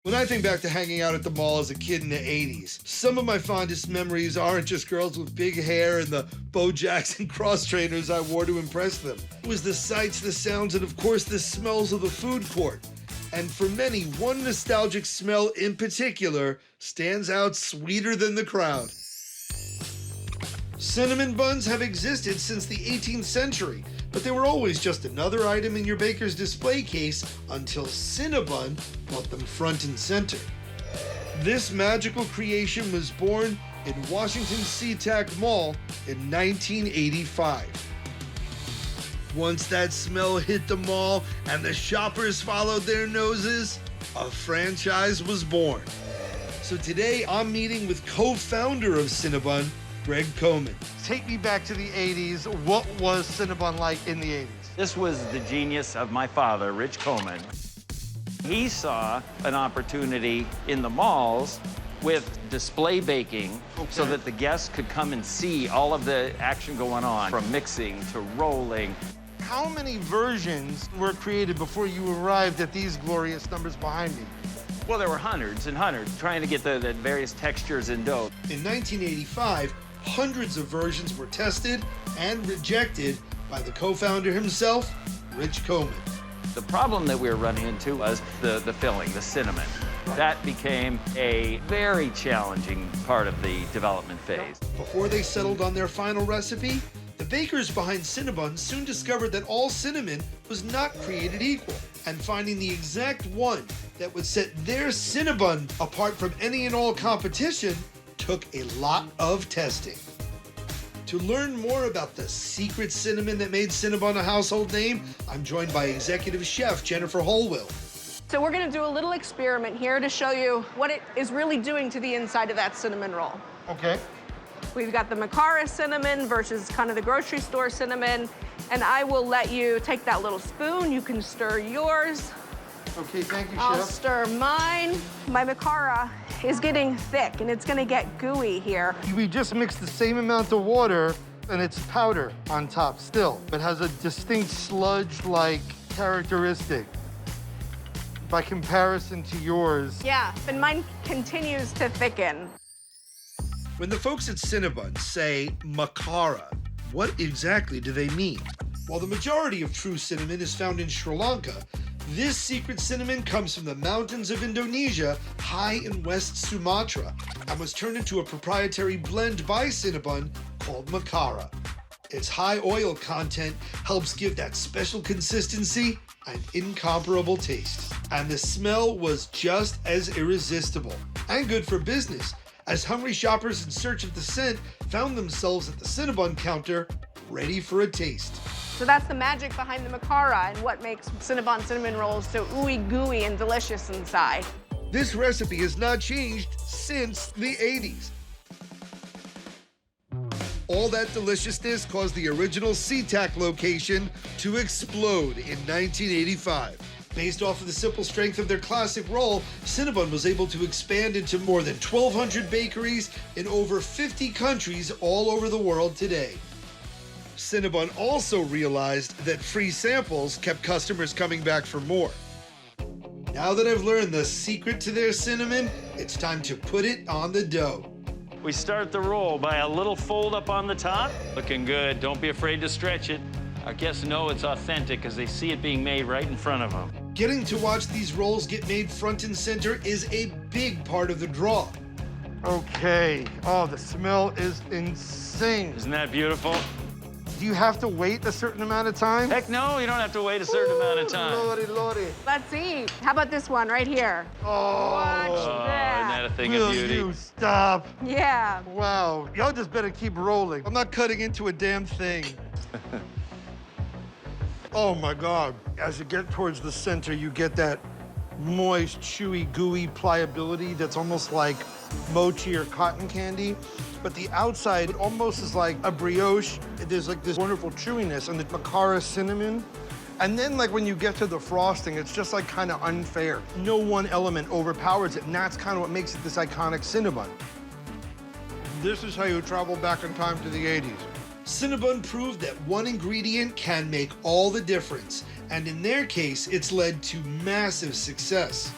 When I think back to hanging out at the mall as a kid in the 80s, some of my fondest memories aren't just girls with big hair and the Bo Jackson cross trainers I wore to impress them. It was the sights, the sounds, and of course the smells of the food court. And for many, one nostalgic smell in particular stands out sweeter than the crowd. Cinnamon buns have existed since the 18th century, but they were always just another item in your baker's display case until Cinnabon brought them front and center. This magical creation was born in Washington's SeaTac Mall in 1985. Once that smell hit the mall and the shoppers followed their noses, a franchise was born. So today I'm meeting with co-founder of Cinnabon, Greg Komen. Take me back to the 80s. What was Cinnabon like in the 80s? This was the genius of my father, Rich Komen. He saw an opportunity in the malls with display baking so that the guests could come and see all of the action going on, from mixing to rolling. How many versions were created before you arrived at these glorious numbers behind me? Well, there were hundreds and hundreds trying to get the various textures in dough. In 1985, hundreds of versions were tested and rejected by the co-founder himself, Rich Komen. The problem that we were running into was the filling, the cinnamon. That became a very challenging part of the development phase. Before they settled on their final recipe, the bakers behind Cinnabon soon discovered that all cinnamon was not created equal, and finding the exact one that would set their Cinnabon apart from any and all competition took a lot of testing. To learn more about the secret cinnamon that made Cinnabon a household name, I'm joined by executive chef Jennifer Holwell. So we're gonna do a little experiment here to show you what it is really doing to the inside of that cinnamon roll. Okay. We've got the Makara cinnamon versus kind of the grocery store cinnamon, and I will let you take that little spoon. You can stir yours. Okay, thank you, I'll chef. stir mine. My Makara is getting thick, and it's gonna get gooey here. We just mixed the same amount of water, and it's powder on top still. It has a distinct sludge-like characteristic by comparison to yours. Yeah, and mine continues to thicken. When the folks at Cinnabon say Makara, what exactly do they mean? While the majority of true cinnamon is found in Sri Lanka, this secret cinnamon comes from the mountains of Indonesia, high in West Sumatra, and was turned into a proprietary blend by Cinnabon called Makara. Its high oil content helps give that special consistency and incomparable taste. And the smell was just as irresistible and good for business, as hungry shoppers in search of the scent found themselves at the Cinnabon counter, ready for a taste. So that's the magic behind the Makara and what makes Cinnabon cinnamon rolls so ooey gooey and delicious inside. This recipe has not changed since the 80s. All that deliciousness caused the original SeaTac location to explode in 1985. Based off of the simple strength of their classic roll, Cinnabon was able to expand into more than 1,200 bakeries in over 50 countries all over the world today. Cinnabon also realized that free samples kept customers coming back for more. Now that I've learned the secret to their cinnamon, it's time to put it on the dough. We start the roll by a little fold up on the top. Looking good. Don't be afraid to stretch it. Our guests know it's authentic because they see it being made right in front of them. Getting to watch these rolls get made front and center is a big part of the draw. Okay. Oh, the smell is insane. Isn't that beautiful? Do you have to wait a certain amount of time? Heck no, you don't have to wait a certain amount of time. Lordy, lordy. Let's eat. How about this one right here? Oh. Watch Oh, isn't that a thing of Will beauty? you stop? Yeah. Wow. Y'all just better keep rolling. I'm not cutting into a damn thing. Oh my God. As you get towards the center, you get that moist, chewy, gooey pliability that's almost like mochi or cotton candy. But the outside, it almost is like a brioche. There's like this wonderful chewiness and the Makara cinnamon. And then like when you get to the frosting, it's just like kind of unfair. No one element overpowers it, and that's kind of what makes it this iconic Cinnabon. This is how you travel back in time to the 80s. Cinnabon proved that one ingredient can make all the difference. And in their case, it's led to massive success.